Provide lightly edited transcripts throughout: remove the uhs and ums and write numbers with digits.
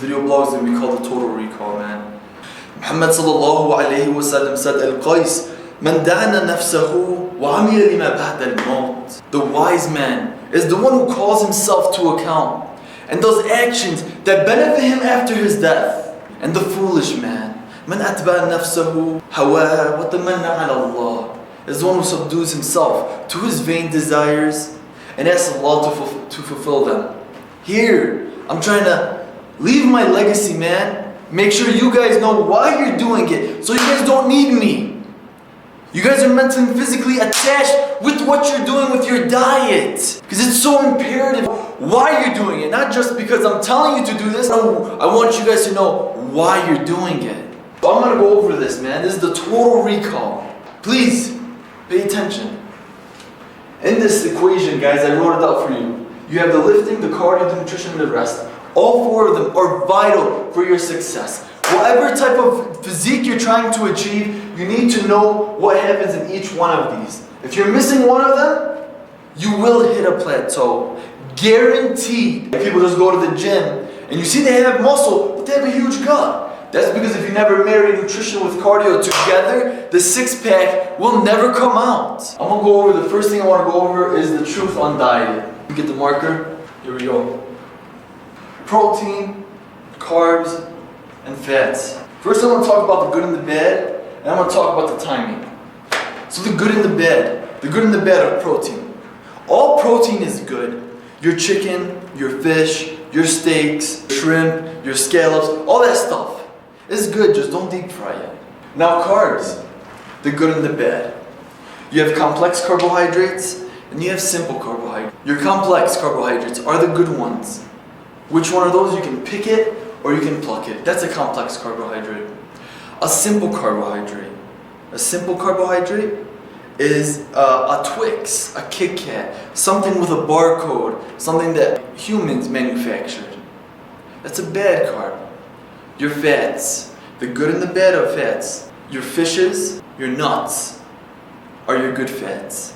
video blog is going to be called the Total Recall, man. Muhammad sallallahu alayhi wa sallam said, Al-Qais, man da'ana nafsahu wa amila lima ba'da al-maut. The wise man is the one who calls himself to account and does actions that benefit him after his death. And the foolish man, man أتبع نفسه هواها وتمن الله, is the one who subdues himself to his vain desires and asks Allah to fulfill them. Here, I'm trying to leave my legacy, man. Make sure you guys know why you're doing it, so you guys don't need me. You guys are mentally and physically attached with what you're doing with your diet, because it's so imperative why you're doing it, not just because I'm telling you to do this. No, I want you guys to know why you're doing it. So I'm going to go over this, man. This is the total recall. Please, pay attention. In this equation, guys, I wrote it out for you. You have the lifting, the cardio, the nutrition, and the rest. All four of them are vital for your success. Whatever type of physique you're trying to achieve, you need to know what happens in each one of these. If you're missing one of them, you will hit a plateau. Guaranteed. People just go to the gym and you see they have muscle, but they have a huge gut. That's because if you never marry nutrition with cardio together, the six-pack will never come out. I'm going to go over, the first thing I want to go over is the truth on diet. You get the marker? Here we go. Protein, carbs, and fats. First I want to talk about the good and the bad, and I want to talk about the timing. So the good and the bad. The good and the bad of protein. All protein is good. Your chicken, your fish, your steaks, shrimp, your scallops, all that stuff is good, just don't deep fry it. Now carbs, the good and the bad. You have complex carbohydrates and you have simple carbohydrates. Your complex carbohydrates are the good ones. Which one of those? You can pick it or you can pluck it. That's a complex carbohydrate. A simple carbohydrate. A simple carbohydrate is a Twix, a Kit Kat, something with a barcode, something that humans manufactured. That's a bad carb. Your fats, the good and the bad of fats. Your fishes, your nuts are your good fats.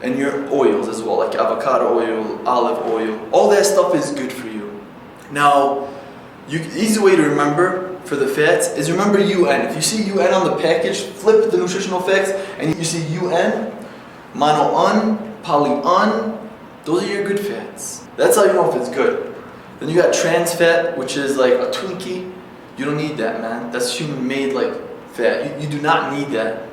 And your oils as well, like avocado oil, olive oil, all that stuff is good for you. Now, easy way to remember for the fats is remember UN. If you see UN on the package, flip the nutritional facts and you see UN, mono-un, poly-un, those are your good fats. That's how you know if it's good. Then you got trans fat, which is like a Twinkie. You don't need that, man. That's human-made like fat. You do not need that.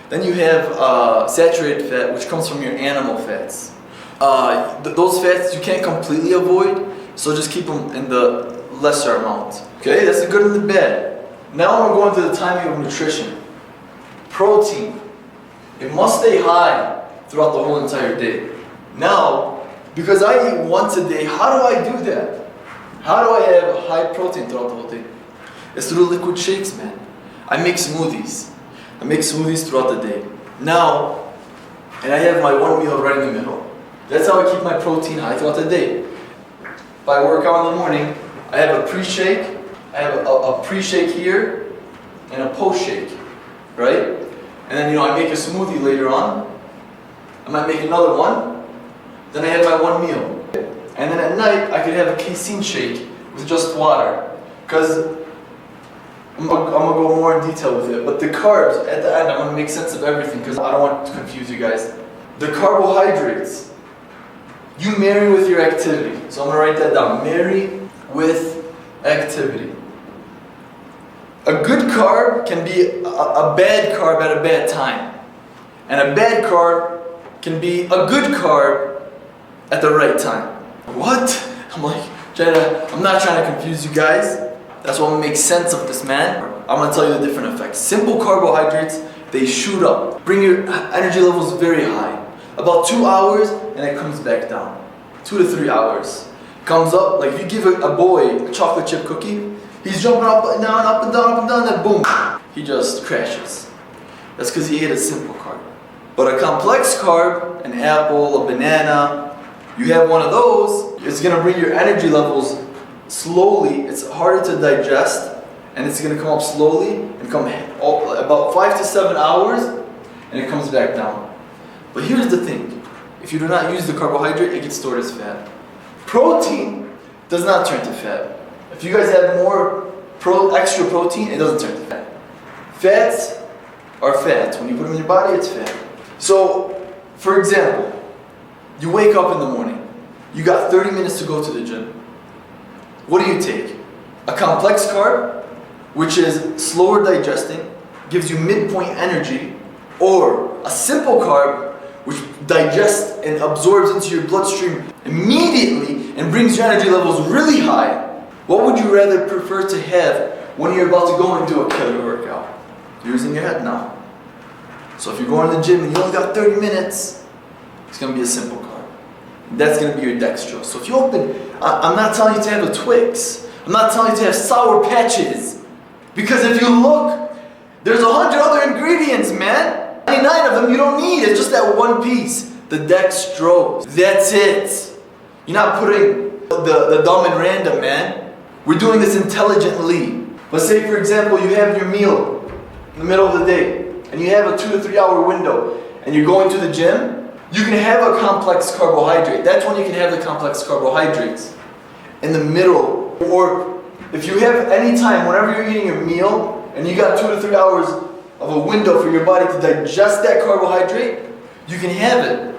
Then you have saturated fat, which comes from your animal fats. Those fats you can't completely avoid, so just keep them in the lesser amount. Okay, that's the good and the bad. Now we're going to the timing of nutrition. Protein. It must stay high throughout the whole entire day. Now, because I eat once a day, how do I do that? How do I have high protein throughout the whole day? It's through liquid shakes, man. I make smoothies. I make smoothies throughout the day. Now, and I have my one meal right in the middle. That's how I keep my protein high throughout the day. If I work out in the morning, I have a pre-shake. I have a pre-shake here and a post-shake, right? And then I make a smoothie later on. I might make another one. Then I have my one meal. And then at night, I could have a casein shake with just water. Because I'm gonna go more in detail with it. But the carbs, at the end, I'm gonna make sense of everything because I don't want to confuse you guys. The carbohydrates, you marry with your activity. So I'm gonna write that down. Marry with activity. A good carb can be a bad carb at a bad time. And a bad carb can be a good carb at the right time. What? I'm not trying to confuse you guys. That's why I'm gonna make sense of this, man. I'm gonna tell you the different effects. Simple carbohydrates, they shoot up. Bring your energy levels very high. About 2 hours and it comes back down. 2 to 3 hours. Comes up, like if you give a boy a chocolate chip cookie, he's jumping up and down, up and down, up and down, then boom, he just crashes. That's because he ate a simple carb. But a complex carb, an apple, a banana, you have one of those, it's gonna bring your energy levels slowly. It's harder to digest, and it's gonna come up slowly and come about 5 to 7 hours, and it comes back down. But here's the thing: if you do not use the carbohydrate, it gets stored as fat. Protein does not turn to fat. If you guys have more extra protein, it doesn't turn to fat. Fats are fat. When you put them in your body, it's fat. So, for example, you wake up in the morning. You got 30 minutes to go to the gym. What do you take? A complex carb, which is slower digesting, gives you midpoint energy, or a simple carb, which digests and absorbs into your bloodstream immediately and brings your energy levels really high. What would you rather prefer to have when you're about to go and do a killer workout? You're using your head now. So if you're going to the gym and you only got 30 minutes, it's going to be a simple carb. That's going to be your dextrose. So if you open, I'm not telling you to have a Twix. I'm not telling you to have Sour Patches. Because if you look, there's 100 other ingredients, man. 99 of them you don't need. It's just that one piece. The dextrose. That's it. You're not putting the dumb and random, man. We're doing this intelligently. Let's say, for example, you have your meal in the middle of the day, and you have a 2 to 3 hour window, and you're going to the gym. You can have a complex carbohydrate. That's when you can have the complex carbohydrates. In the middle, or if you have any time, whenever you're eating your meal, and you got 2 to 3 hours of a window for your body to digest that carbohydrate, you can have it.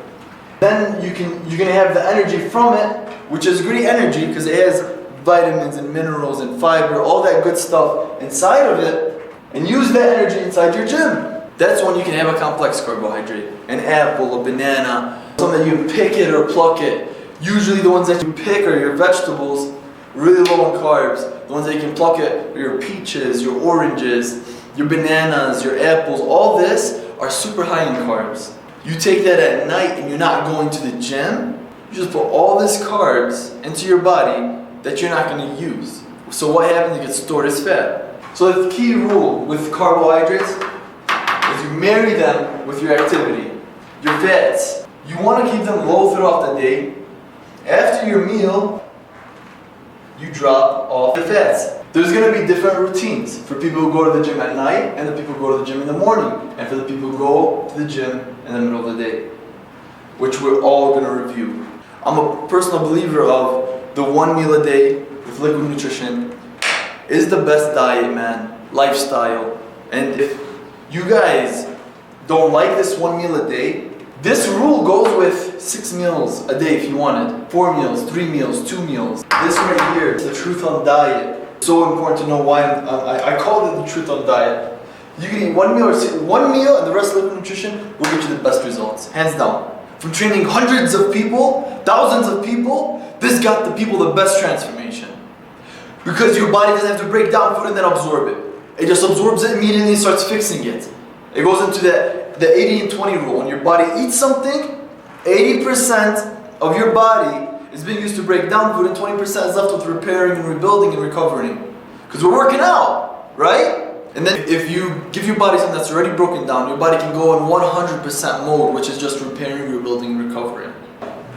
Then you're gonna have the energy from it, which is great energy because it has vitamins and minerals and fiber, all that good stuff inside of it, and use that energy inside your gym. That's when you can have a complex carbohydrate. An apple, a banana, something that you can pick it or pluck it. Usually the ones that you pick are your vegetables, really low in carbs. The ones that you can pluck it are your peaches, your oranges, your bananas, your apples. All this are super high in carbs. You take that at night and you're not going to the gym, you just put all this carbs into your body that you're not going to use. So what happens? It gets stored as fat. So the key rule with carbohydrates is you marry them with your activity. Your fats, you want to keep them low throughout the day. After your meal, you drop off the fats. There's going to be different routines for people who go to the gym at night and the people who go to the gym in the morning, and for the people who go to the gym in the middle of the day, which we're all going to review. I'm a personal believer of the one meal a day with liquid nutrition is the best diet, man, lifestyle. And if you guys don't like this one meal a day, this rule goes with 6 meals a day if you want it. 4 meals, 3 meals, 2 meals. This right here is the truth on diet. It's so important to know why I call it the truth on diet. You can eat one meal and the rest of liquid nutrition will get you the best results, hands down. From training hundreds of people, thousands of people, this got the people the best transformation. Because your body doesn't have to break down food and then absorb it. It just absorbs it immediately and starts fixing it. It goes into the 80 and 20 rule. When your body eats something, 80% of your body is being used to break down food and 20% is left with repairing and rebuilding and recovering. Because we're working out, right? And then if you give your body something that's already broken down, your body can go in 100% mode, which is just repairing, rebuilding, and recovering.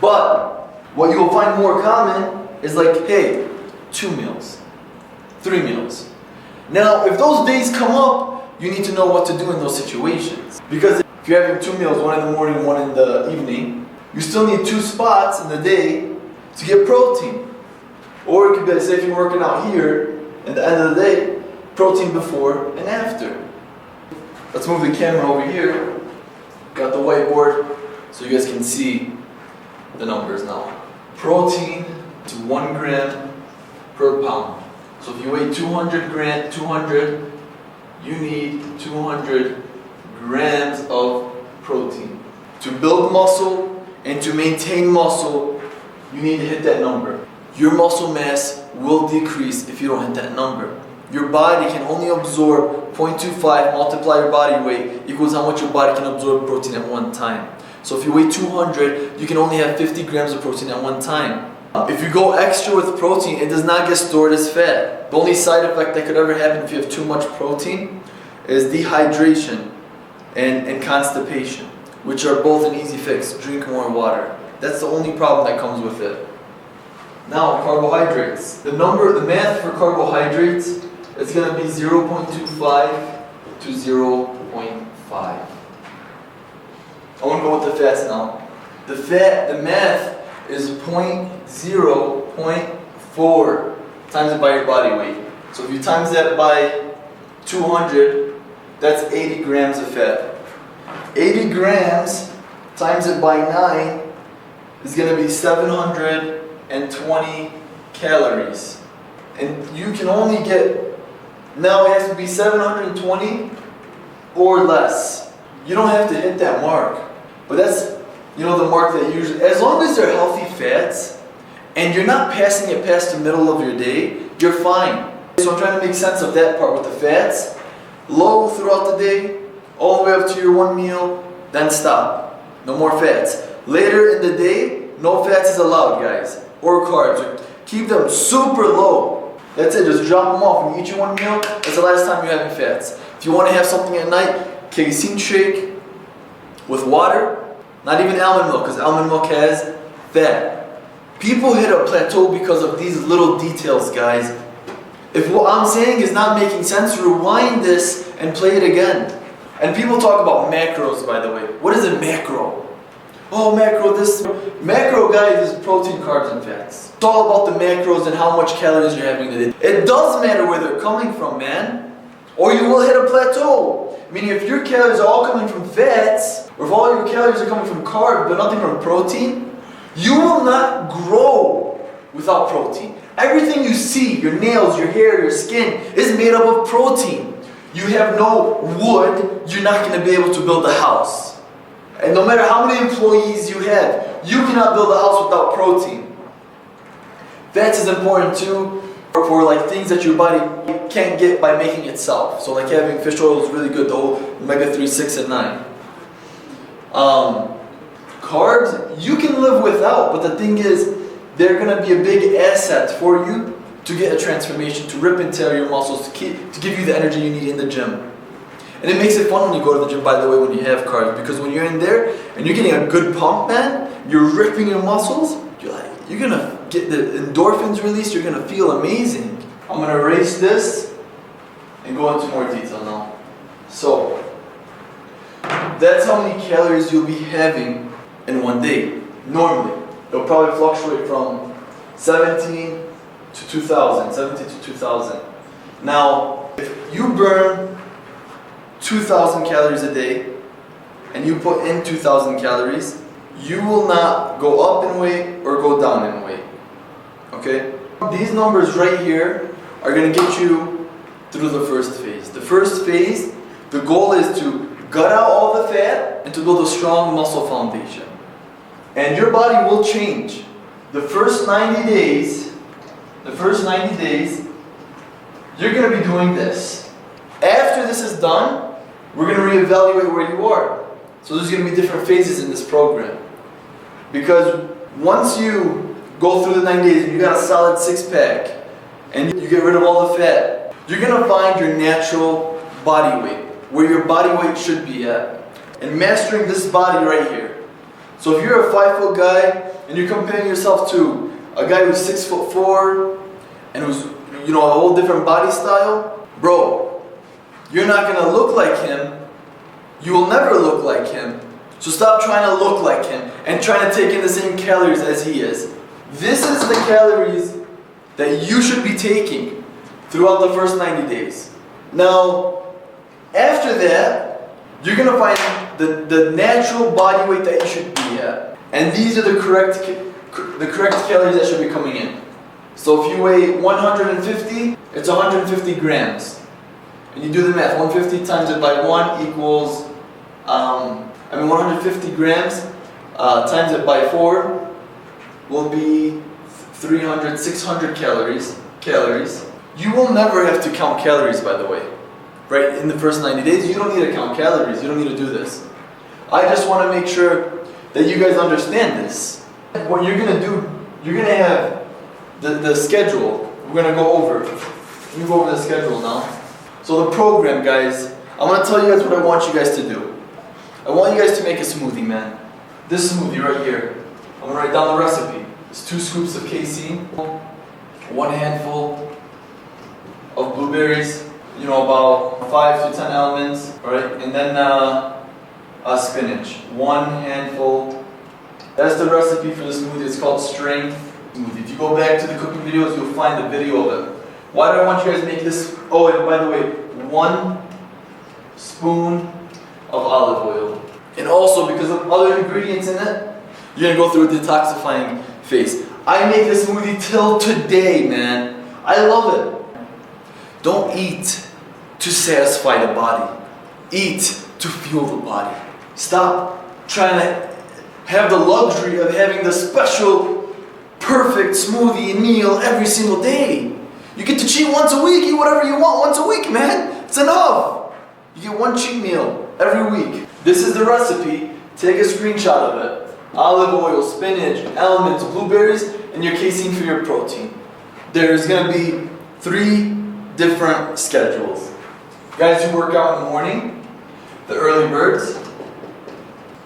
But what you will find more common is like, hey, 2 meals, 3 meals. Now, if those days come up, you need to know what to do in those situations. Because if you're having 2 meals, one in the morning, one in the evening, you still need 2 spots in the day to get protein. Or it could be, say if you're working out here, at the end of the day, protein before and after. Let's move the camera over here. Got the whiteboard so you guys can see the numbers now. Protein to 1 gram per pound. So if you weigh 200, you need 200 grams of protein. To build muscle and to maintain muscle, you need to hit that number. Your muscle mass will decrease if you don't hit that number. Your body can only absorb 0.25 multiply your body weight equals how much your body can absorb protein at one time. So if you weigh 200, you can only have 50 grams of protein at one time. If you go extra with protein, it does not get stored as fat. The only side effect that could ever happen if you have too much protein is dehydration and constipation, which are both an easy fix. Drink more water. That's the only problem that comes with it. Now, carbohydrates. The math for carbohydrates is going to be 0.25 to 0.5. I want to go with the fats now. The math is 0.4. times it by your body weight. So if you times that by 200, that's 80 grams of fat. 80 grams times it by 9 is going to be 720 calories. And you can only get, now it has to be 720 or less. You don't have to hit that mark. But that's, the mark that usually, as long as they're healthy fats, and you're not passing it past the middle of your day, you're fine. So I'm trying to make sense of that part with the fats. Low throughout the day, all the way up to your one meal, then stop. No more fats. Later in the day, no fats is allowed, guys. Or carbs. Keep them super low. That's it, just drop them off. When you eat your one meal, that's the last time you're having fats. If you want to have something at night, casein shake with water, not even almond milk, because almond milk has fat. People hit a plateau because of these little details, guys. If what I'm saying is not making sense, rewind this and play it again. And people talk about macros, by the way. What is a macro? Oh, macro this. Macro, guys, is protein, carbs, and fats. It's all about the macros and how much calories you're having today. It does matter where they're coming from, man. Or you will hit a plateau. Meaning if your calories are all coming from fats, or if all your calories are coming from carbs but nothing from protein, you will not grow without protein. Everything you see, your nails, your hair, your skin, is made up of protein. You have no wood, you're not going to be able to build a house. And no matter how many employees you have, you cannot build a house without protein. Fats is important too for like things that your body can't get by making itself. So like having fish oil is really good, the whole omega-3, 6, and 9. Carbs, you can live without, but the thing is, they're going to be a big asset for you to get a transformation, to rip and tear your muscles, to give you the energy you need in the gym. And it makes it fun when you go to the gym, by the way, when you have carbs, because when you're in there and you're getting a good pump, man, you're ripping your muscles, you're going to get the endorphins released, you're going to feel amazing. I'm going to erase this and go into more detail now. So, that's how many calories you'll be having in one day, normally. It'll probably fluctuate from 17 to 2,000, 17 to 2,000. Now, if you burn 2,000 calories a day, and you put in 2,000 calories, you will not go up in weight or go down in weight. Okay? These numbers right here are going to get you through the first phase. The first phase, the goal is to gut out all the fat and to build a strong muscle foundation. And your body will change. The first 90 days, you're going to be doing this. After this is done, we're going to reevaluate where you are. So there's going to be different phases in this program. Because once you go through the 90 days and you got a solid six-pack, and you get rid of all the fat, you're going to find your natural body weight, where your body weight should be at. And mastering this body right here. So if you're a 5-foot guy and you're comparing yourself to a guy who's 6'4" and who's, a whole different body style, bro, you're not gonna look like him. You will never look like him. So stop trying to look like him and trying to take in the same calories as he is. This is the calories that you should be taking throughout the first 90 days. Now, after that, you're going to find the natural body weight that you should be at. And these are the correct calories that should be coming in. So if you weigh 150, it's 150 grams. And you do the math, 150 times it by 1 equals, 150 grams times it by 4 will be 300, 600 calories. You will never have to count calories, by the way. Right, in the first 90 days, you don't need to count calories, you don't need to do this. I just want to make sure that you guys understand this. What you're going to do, you're going to have the schedule. We're going to go over. Let me go over the schedule now. So the program, guys, I'm going to tell you guys what I want you guys to do. I want you guys to make a smoothie, man. This smoothie right here. I'm going to write down the recipe. It's 2 scoops of casein, 1 handful of blueberries, about 5 to 10 almonds, alright? And then spinach, 1 handful. That's the recipe for the smoothie. It's called Strength smoothie. If you go back to the cooking videos, you'll find the video of it. Why do I want you guys to make this? Oh, and by the way, 1 spoon of olive oil. And also, because of other ingredients in it, you're gonna go through a detoxifying phase. I make this smoothie till today, man. I love it. Don't eat to satisfy the body. Eat to fuel the body. Stop trying to have the luxury of having the special, perfect smoothie meal every single day. You get to cheat once a week, eat whatever you want once a week, man. It's enough. You get 1 cheat meal every week. This is the recipe. Take a screenshot of it. Olive oil, spinach, almonds, blueberries, and your casein for your protein. There's gonna be 3 different schedules. Guys who work out in the morning, the early birds.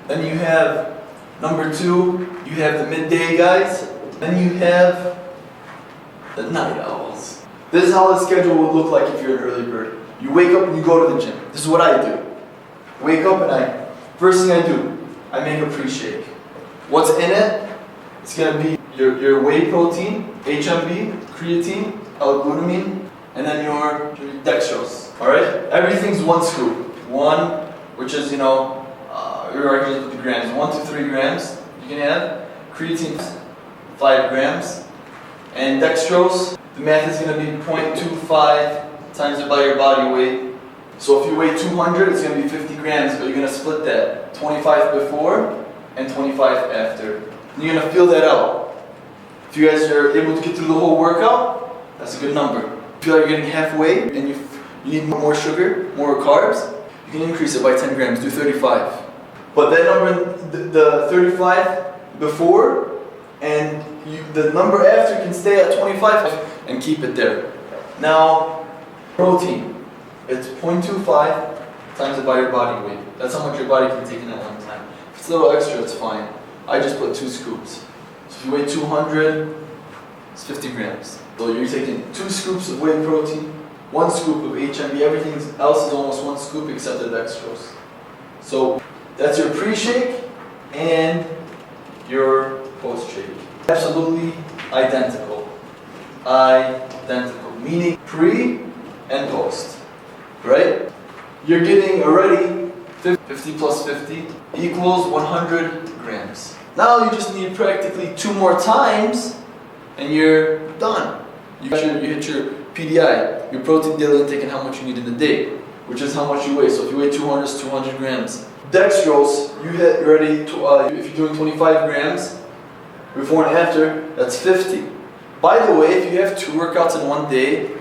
Then you have number 2, you have the midday guys. Then you have the night owls. This is how the schedule would look like if you're an early bird. You wake up and you go to the gym. This is what I do. Wake up and first thing I do, I make a pre-shake. What's in it? It's gonna be your whey protein, HMB, creatine, L-glutamine, and then your dextrose. All right? Everything's 1 scoop. 1, which is, you're arguing with the grams. 1 to 3 grams you can have. Creatine, 5 grams. And dextrose, the math is going to be 0.25 times it by your body weight. So if you weigh 200, it's going to be 50 grams, but you're going to split that. 25 before and 25 after. And you're going to feel that out. If you guys are able to get through the whole workout, that's a good number. If you feel like you're getting halfway and you need more sugar, more carbs, you can increase it by 10 grams, do 35. But that number, the 35 before, and the number after can stay at 25 and keep it there. Now, protein. It's 0.25 times it by your body weight. That's how much your body can take in at one time. If it's a little extra, it's fine. I just put 2 scoops. So if you weigh 200, it's 50 grams. So you're taking 2 scoops of whey protein, 1 scoop of HMB, everything else is almost 1 scoop except the dextrose. So that's your pre-shake and your post-shake. Absolutely identical. Identical. Meaning pre and post. Right? You're getting already 50 plus 50 equals 100 grams. Now you just need practically 2 more times and you're done. You hit your PDI, your protein daily intake, and how much you need in a day, which is how much you weigh. So if you weigh 200, it's 200 grams. Dextrose, you hit already, if you're doing 25 grams, before and after, that's 50. By the way, if you have 2 workouts in one day,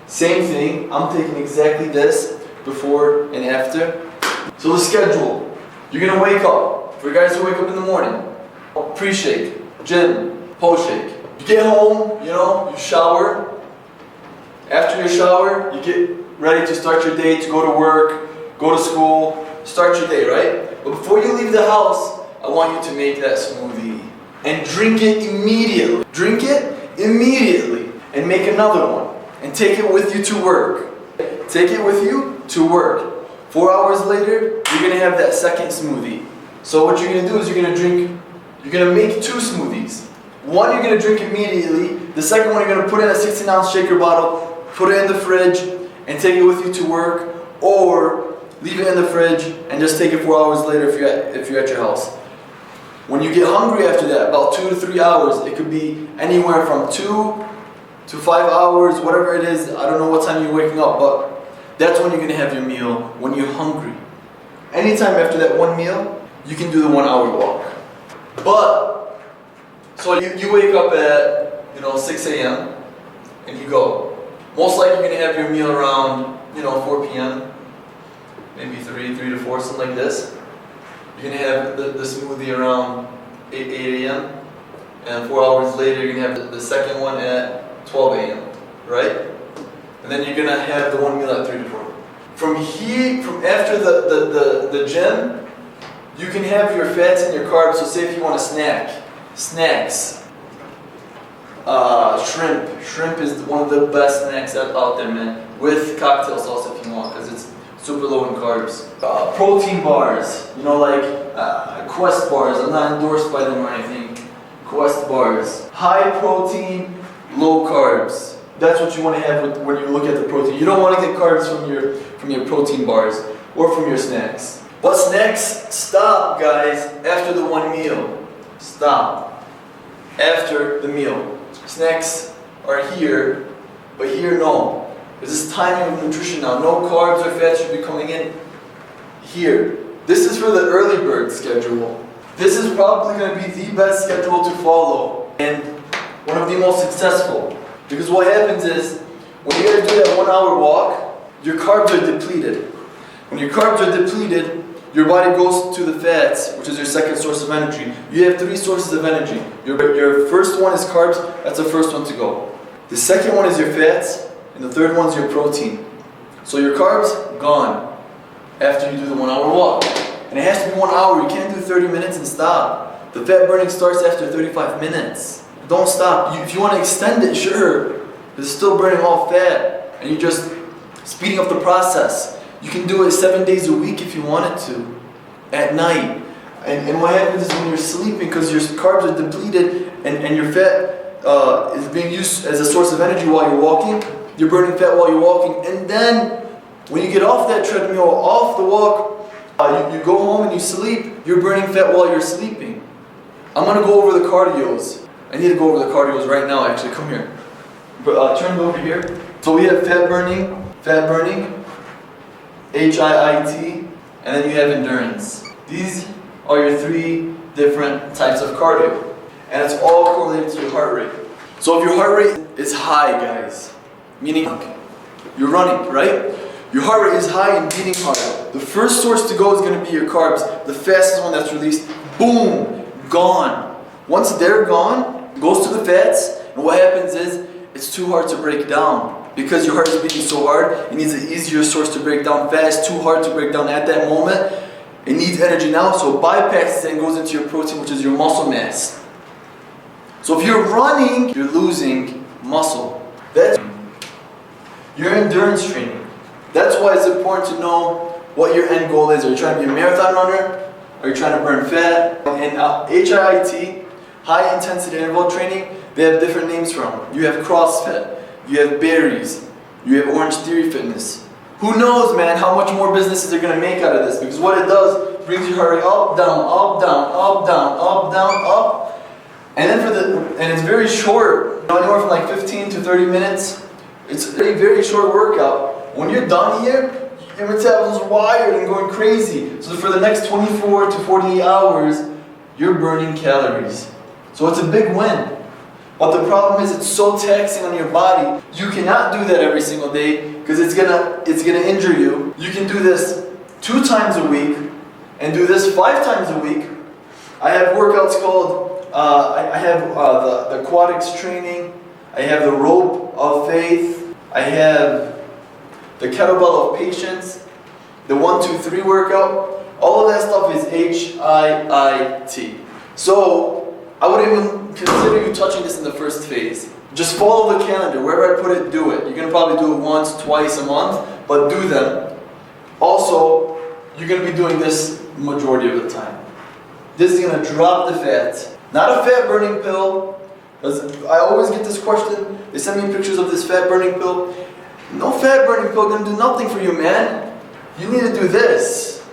same thing, I'm taking exactly this, before and after. So the schedule, you're gonna wake up, for guys who wake up in the morning, pre-shake, gym, post-shake. You get home, you shower. After your shower, you get ready to start your day, to go to work, go to school, start your day, right? But before you leave the house, I want you to make that smoothie and drink it immediately. Drink it immediately and make another one and take it with you to work. Take it with you to work. 4 hours later, you're gonna have that second smoothie. So what you're gonna do is you're gonna make 2 smoothies. One you're gonna drink immediately. The second one you're gonna put in a 16-ounce shaker bottle, put it in the fridge, and take it with you to work, or leave it in the fridge and just take it 4 hours later if you're at your house. When you get hungry after that, about 2 to 3 hours, it could be anywhere from 2 to 5 hours, whatever it is. I don't know what time you're waking up, but that's when you're gonna have your meal, when you're hungry. Anytime after that one meal, you can do the 1 hour walk. But, so you wake up at 6 a.m. and you go. Most likely you're gonna have your meal around 4 p.m. maybe 3 to 4, something like this. You're gonna have the smoothie around 8 a.m. and 4 hours later you're gonna have the second one at 12 a.m. right? And then you're gonna have the one meal at 3 to 4. From after the gym, you can have your fats and your carbs. So say if you want a snacks. Shrimp. Shrimp is one of the best snacks out there, man. With cocktail sauce if you want, because it's super low in carbs. Protein bars, like Quest bars. I'm not endorsed by them or anything. Quest bars. High protein, low carbs. That's what you want to have when you look at the protein. You don't want to get carbs from your protein bars or from your snacks. What's next? Stop, guys, after the one meal. Stop. After the meal. Snacks are here, but here no. There's this timing of nutrition now. No carbs or fats should be coming in here. This is for the early bird schedule. This is probably going to be the best schedule to follow and one of the most successful. Because what happens is, when you guys do that 1 hour walk, your carbs are depleted. When your carbs are depleted, your body goes to the fats, which is your second source of energy. You have 3 sources of energy. Your first one is carbs, that's the first one to go. The second one is your fats, and the third one is your protein. So your carbs, gone after you do the 1 hour walk. And it has to be 1 hour, you can't do 30 minutes and stop. The fat burning starts after 35 minutes. Don't stop. If you want to extend it, sure. It's still burning all fat, and you're just speeding up the process. You can do it 7 days a week if you wanted to, at night. And what happens is when you're sleeping, because your carbs are depleted and your fat is being used as a source of energy while you're walking, you're burning fat while you're walking. And then when you get off that treadmill, off the walk, you go home and you sleep, you're burning fat while you're sleeping. I'm going to go over the cardios. I need to go over the cardios right now, actually. Come here. Turn it over here. So we have fat burning, HIIT, and then you have endurance. These are your 3 different types of cardio. And it's all correlated to your heart rate. So if your heart rate is high, guys, meaning you're running, right? Your heart rate is high and beating hard. The first source to go is going to be your carbs. The fastest one that's released, boom, gone. Once they're gone, it goes to the fats, and what happens is, it's too hard to break down. Because your heart is beating so hard, it needs an easier source to break down fat. It's too hard to break down at that moment. It needs energy now, so it bypasses and goes into your protein, which is your muscle mass. So if you're running, you're losing muscle. That's your endurance training. That's why it's important to know what your end goal is. Are you trying to be a marathon runner? Are you trying to burn fat? And HIIT, high intensity interval training, they have different names from. You have CrossFit. You have berries, you have Orange Theory Fitness. Who knows, man, how much more businesses are going to make out of this? Because what it does, brings your heart rate up, down, up, down, up, down, up, down, up. And then and it's very short, anywhere from like 15 to 30 minutes. It's a very short workout. When you're done here, your metabolism is wired and going crazy. So for the next 24 to 48 hours, you're burning calories. So it's a big win. But the problem is it's so taxing on your body. You cannot do that every single day because it's gonna injure you. You can do this 2 times a week and do this 5 times a week. I have workouts called, I have the aquatics training, I have the rope of faith, I have the kettlebell of patience, the 1, 2, 3 workout. All of that stuff is HIIT. So I wouldn't even consider you touching this in the first phase. Just follow the calendar. Wherever I put it, do it. You're going to probably do it once, twice a month, but do them. Also, you're going to be doing this majority of the time. This is going to drop the fat. Not a fat burning pill. I always get this question. They send me pictures of this fat burning pill. No fat burning pill going to do nothing for you, man. You need to do this.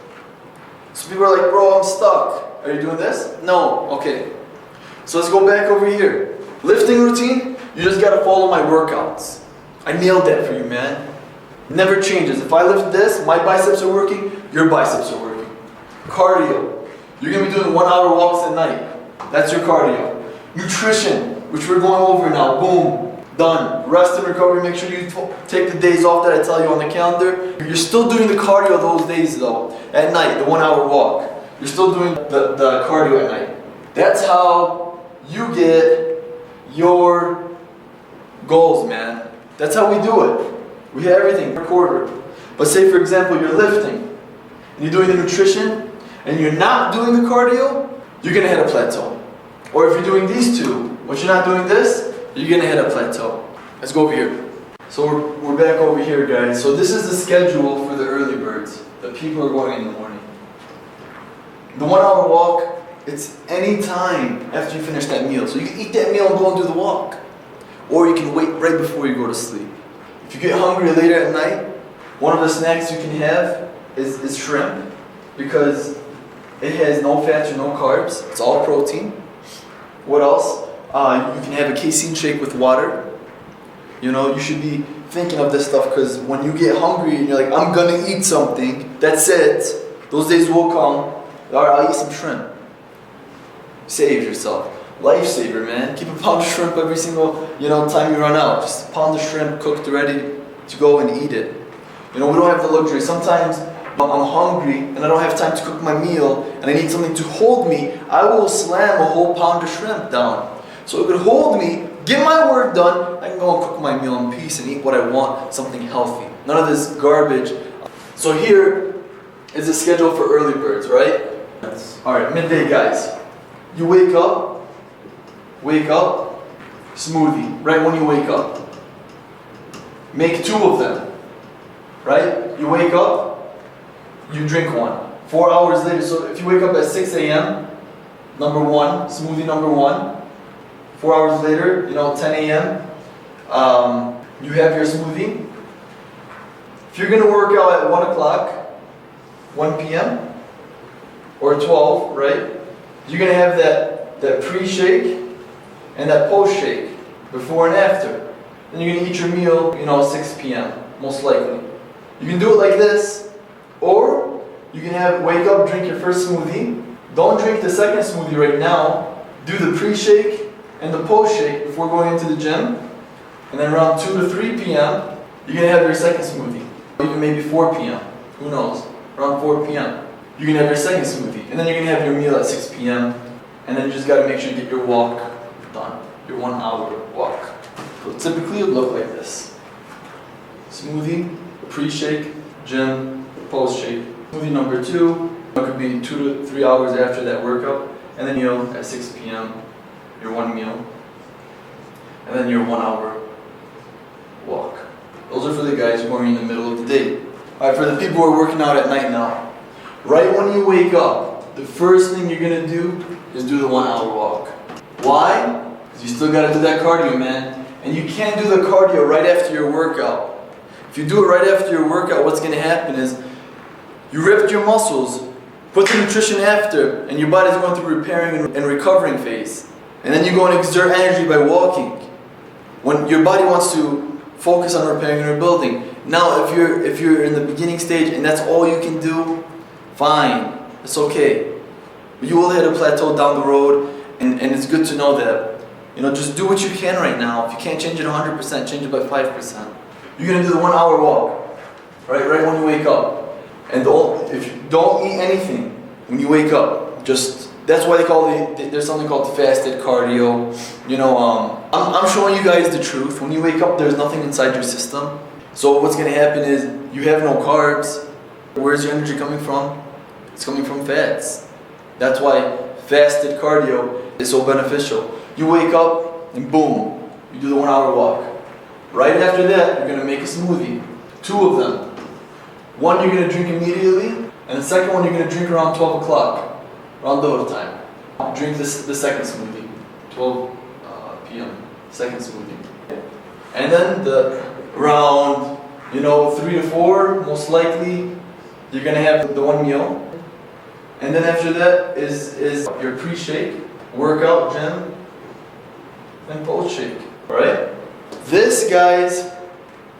So people are like, bro, I'm stuck. Are you doing this? No. Okay. So let's go back over here. Lifting routine, you just gotta follow my workouts. I nailed that for you, man. Never changes. If I lift this, my biceps are working, your biceps are working. Cardio, you're gonna be doing 1 hour walks at night. That's your cardio. Nutrition, which we're going over now, boom, done. Rest and recovery, make sure you take the days off that I tell you on the calendar. You're still doing the cardio those days though, at night, the 1 hour walk. You're still doing the cardio at night. That's how you get your goals, man. That's how we do it. We have everything recorded. But say for example you're lifting, and you're doing the nutrition, and you're not doing the cardio, you're gonna hit a plateau. Or if you're doing these two, but you're not doing this, you're gonna hit a plateau. Let's go over here. So we're back over here, guys. So this is the schedule for the early birds. The people are going in the morning. The 1 hour walk It's any time after you finish that meal. So you can eat that meal and go and do the walk. Or you can wait right before you go to sleep. If you get hungry later at night, one of the snacks you can have is shrimp, because it has no fats or no carbs. It's all protein. What else? You can have a casein shake with water. You know, you should be thinking of this stuff, because when you get hungry and you're like, I'm gonna eat something, that's it. Those days will come. All right, I'll eat some shrimp. Save yourself. Lifesaver, man. Keep a pound of shrimp every single, time you run out. Just a pound of shrimp cooked, ready to go and eat it. We don't have the luxury. Sometimes I'm hungry and I don't have time to cook my meal and I need something to hold me. I will slam a whole pound of shrimp down. So it could hold me, get my work done, I can go and cook my meal in peace and eat what I want, something healthy. None of this garbage. So here is the schedule for early birds, right? Alright, midday guys. You wake up, smoothie, right when you wake up. Make 2 of them, right? You wake up, you drink one. 4 hours later, so if you wake up at 6 a.m., number 1, smoothie number 1. 4 hours later, 10 a.m., you have your smoothie. If you're gonna work out at 1 o'clock, 1 p.m., or 12, right? You're gonna have that pre-shake and that post-shake, before and after. Then you're gonna eat your meal, 6 p.m., most likely. You can do it like this, or you can wake up, drink your first smoothie. Don't drink the second smoothie right now. Do the pre-shake and the post-shake before going into the gym. And then around 2 to 3 p.m., you're gonna have your second smoothie. Even maybe 4 p.m., who knows? Around 4 p.m. You're gonna have your second smoothie. And then you're gonna have your meal at 6 p.m. And then you just gotta make sure you get your walk done. Your 1 hour walk. So typically it would look like this. Smoothie, pre-shake, gym, post-shake. Smoothie number 2, it could be 2 to 3 hours after that workout. And then meal at 6 p.m., your 1 meal. And then your 1 hour walk. Those are for the guys who are in the middle of the day. Alright, for the people who are working out at night now. Right when you wake up, the first thing you're gonna do is do the 1 hour walk. Why? Because you still gotta do that cardio, man. And you can't do the cardio right after your workout. If you do it right after your workout, what's gonna happen is you ripped your muscles, put the nutrition after, and your body's going through repairing and recovering phase. And then you go and exert energy by walking. When your body wants to focus on repairing and rebuilding. Now, if you're in the beginning stage and that's all you can do, fine, it's okay. But you will hit a plateau down the road, and it's good to know that. Just do what you can right now. If you can't change it 100%, change it by 5%. You're gonna do the 1 hour walk, right when you wake up. And don't eat anything when you wake up. That's why there's something called fasted cardio. I'm showing you guys the truth. When you wake up, there's nothing inside your system. So what's gonna happen is you have no carbs. Where's your energy coming from? It's coming from fats. That's why fasted cardio is so beneficial. You wake up and boom, you do the 1 hour walk. Right after that, you're gonna make a smoothie. 2 of them. One you're gonna drink immediately, and the second one you're gonna drink around 12 o'clock, around dough time. Drink the second smoothie, 12 p.m. Second smoothie. And then around 3 to 4, most likely, you're gonna have the 1 meal. And then after that is your pre-shake, workout, gym, and post-shake. Alright? This, guys,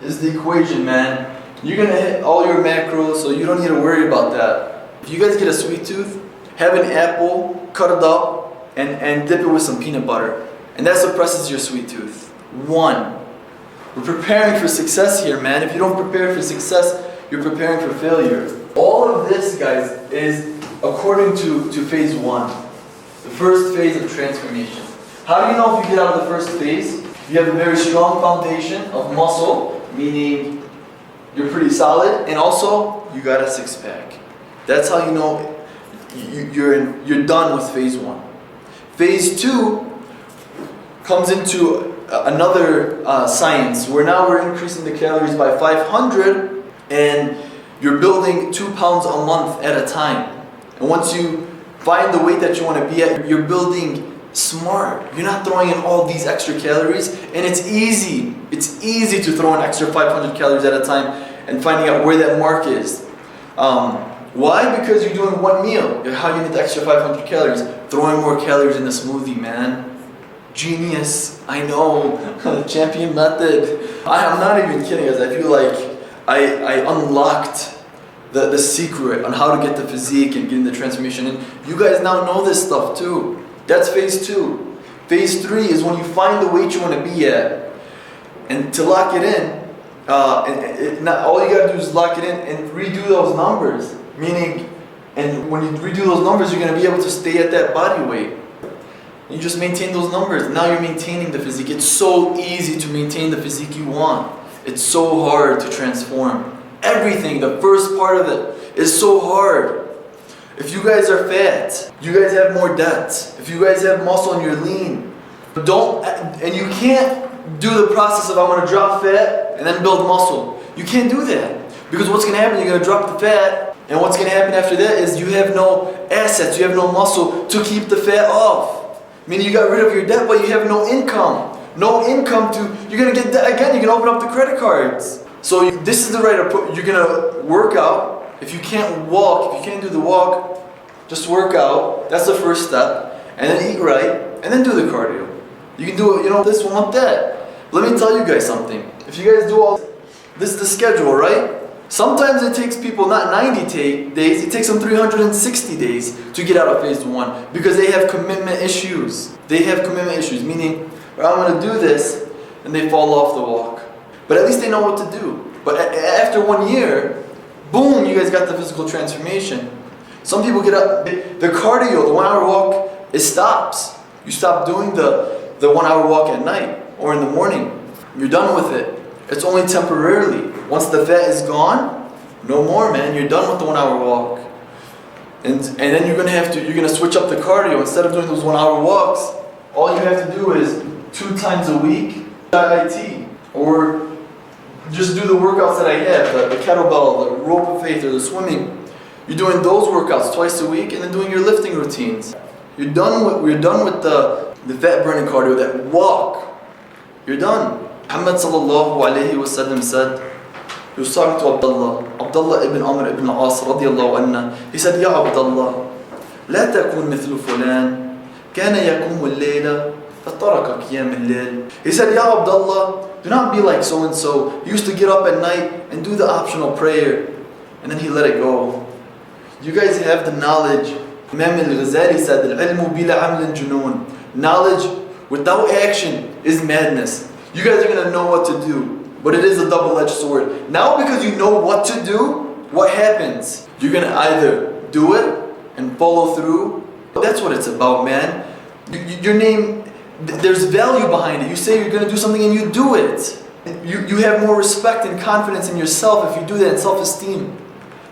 is the equation, man. You're gonna hit all your macros, so you don't need to worry about that. If you guys get a sweet tooth, have an apple, cut it up, and dip it with some peanut butter. And that suppresses your sweet tooth. 1. We're preparing for success here, man. If you don't prepare for success, you're preparing for failure. All of this, guys, is according to phase 1. The first phase of transformation. How do you know if you get out of the first phase? You have a very strong foundation of muscle, meaning you're pretty solid, and also you got a 6-pack. That's how you know you're done with phase 1. Phase 2 comes into another science where now we're increasing the calories by 500, and you're building 2 pounds a month at a time. And once you Find the weight that you want to be at. You're building smart. You're not throwing in all these extra calories, and it's easy. It's easy to throw in extra 500 calories at a time and finding out where that mark is. Why? Because you're doing one meal. How you need the extra 500 calories? Throwing more calories in the smoothie, man. Genius. I know. Champion method. I'm not even kidding, guys. I feel like I unlocked the secret on how to get the physique and getting the transformation. And you guys now know this stuff too. That's phase 2. Phase 3 is when you find the weight you want to be at. And to lock it in, all you gotta do is lock it in and redo those numbers. Meaning, and when you redo those numbers, you're gonna be able to stay at that body weight. You just maintain those numbers. Now you're maintaining the physique. It's so easy to maintain the physique you want. It's so hard to transform. Everything, the first part of it, is so hard. If you guys are fat, you guys have more debt. If you guys have muscle and you're lean, and you can't do the process of I'm gonna drop fat and then build muscle. You can't do that. Because what's gonna happen, you're gonna drop the fat, and what's gonna happen after that is you have no assets, you have no muscle to keep the fat off. Meaning you got rid of your debt, but you have no income. No income you're gonna get debt again, you're gonna open up the credit cards. So this is the right approach. You're gonna work out. If you can't walk, if you can't do the walk, just work out. That's the first step. And then eat right, and then do the cardio. You can do it, this one with that. Let me tell you guys something. If you guys do all this is the schedule, right? Sometimes it takes people not 90 days, it takes them 360 days to get out of phase 1 because they have commitment issues. They have commitment issues, meaning, I'm going to do this, and they fall off the walk. But at least they know what to do. But after 1 year, boom, you guys got the physical transformation. Some people get up, the cardio, the 1 hour walk, it stops. You stop doing the 1 hour walk at night or in the morning. You're done with it. It's only temporarily. Once the fat is gone, no more, man. You're done with the 1 hour walk. And then you're gonna switch up the cardio. Instead of doing those 1 hour walks, all you have to do is 2 times a week, HIIT. Or just do the workouts that I have, the kettlebell, the rope of faith, or the swimming. You're doing those workouts twice a week, and then doing your lifting routines. We're done with the fat burning cardio, that walk. You're done. Muhammad sallallahu alayhi wa sallam said, he was talking to Abdullah ibn Amr ibn al-As radiyallahu anhu. He said, Ya Abdullah, لا تكون مثل فلان كان يقوم الليل فترك قيام الليل. He said, Ya Abdullah, do not be like so and so. He used to get up at night and do the optional prayer, and then he let it go. You guys have the knowledge. Imam al-Ghazali said, العلم بلا عمل جنون. Knowledge without action is madness. You guys are going to know what to do, but it is a double-edged sword. Now because you know what to do, what happens? You're going to either do it and follow through. That's what it's about, man. Your name, there's value behind it. You say you're going to do something and you do it. You have more respect and confidence in yourself if you do that, and self-esteem.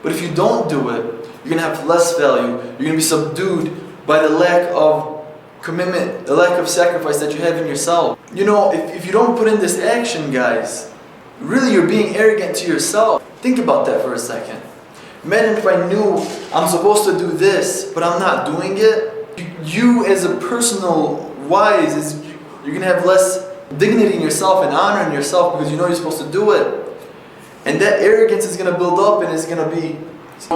But if you don't do it, you're going to have less value. You're going to be subdued by the lack of commitment, the lack of sacrifice that you have in yourself. If you don't put in this action, guys, really you're being arrogant to yourself. Think about that for a second. Imagine if I knew I'm supposed to do this, but I'm not doing it. You as a personal wise, you're going to have less dignity in yourself and honor in yourself because you know you're supposed to do it. And that arrogance is going to build up, and it's going to be,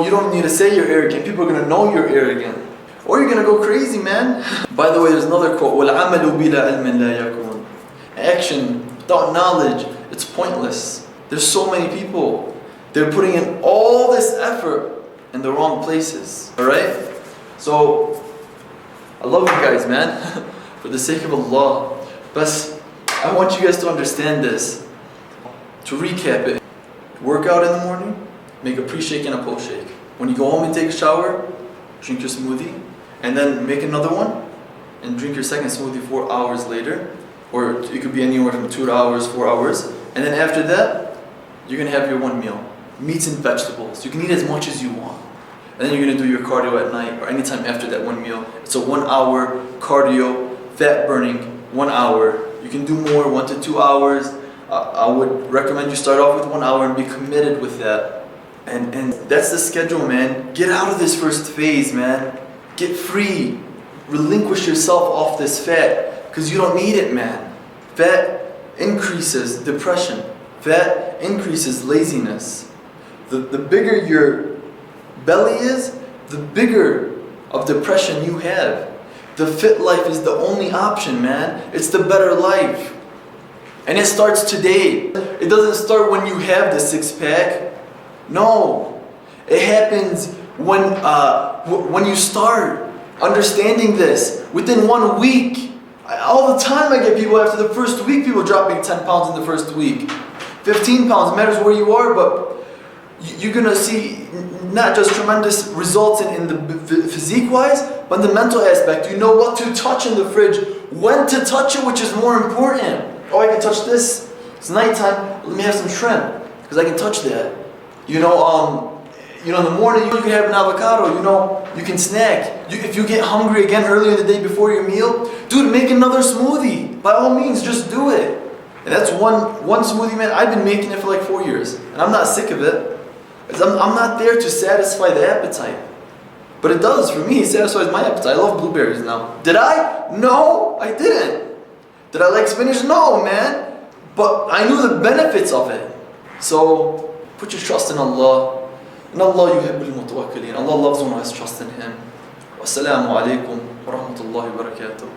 you don't need to say you're arrogant. People are going to know you're arrogant. Or you're going to go crazy, man. By the way, there's another quote. وَالْعَمَلُ بِلَا عِلْمٍ لَا يَكُونَ. Action without knowledge, it's pointless. There's so many people. They're putting in all this effort in the wrong places. Alright? So, I love you guys, man. For the sake of Allah. But I want you guys to understand this. To recap it. Work out in the morning. Make a pre-shake and a post-shake. When you go home and take a shower, drink your smoothie. And then make another one and drink your second smoothie 4 hours later. Or it could be anywhere from 2 hours, 4 hours. And then after that, you're going to have your one meal. Meats and vegetables. You can eat as much as you want. And then you're going to do your cardio at night or anytime after that one meal. It's a 1 hour cardio, fat burning, 1 hour. You can do more, 1 to 2 hours. I would recommend you start off with 1 hour and be committed with that. And that's the schedule, man. Get out of this first phase, man. Get free. Relinquish yourself off this fat because you don't need it, man. Fat increases depression. Fat increases laziness. The bigger your belly is, the bigger of depression you have. The fit life is the only option, man. It's the better life. And it starts today. It doesn't start when you have the six-pack. No. It happens when you start understanding this. Within 1 week. All the time I get people after the first week, people dropping 10 pounds in the first week. 15 pounds, matters where you are, but you're going to see not just tremendous results in the physique-wise, but in the mental aspect. You know what to touch in the fridge, when to touch it, which is more important. Oh, I can touch this. It's nighttime. Let me have some shrimp, because I can touch that. In the morning, you can have an avocado. You can snack. If you get hungry again earlier in the day before your meal, dude, make another smoothie. By all means, just do it. And that's one smoothie, man. I've been making it for like 4 years, and I'm not sick of it. I'm not there to satisfy the appetite. But it does, for me, it satisfies my appetite. I love blueberries now. Did I? No, I didn't. Did I like spinach? No, man. But I knew the benefits of it. So, put your trust in Allah. And Allah yuhibbul mutawakkilin. Allah loves one who has trust in Him. Wassalamu alaikum wa rahmatullahi wa barakatuh.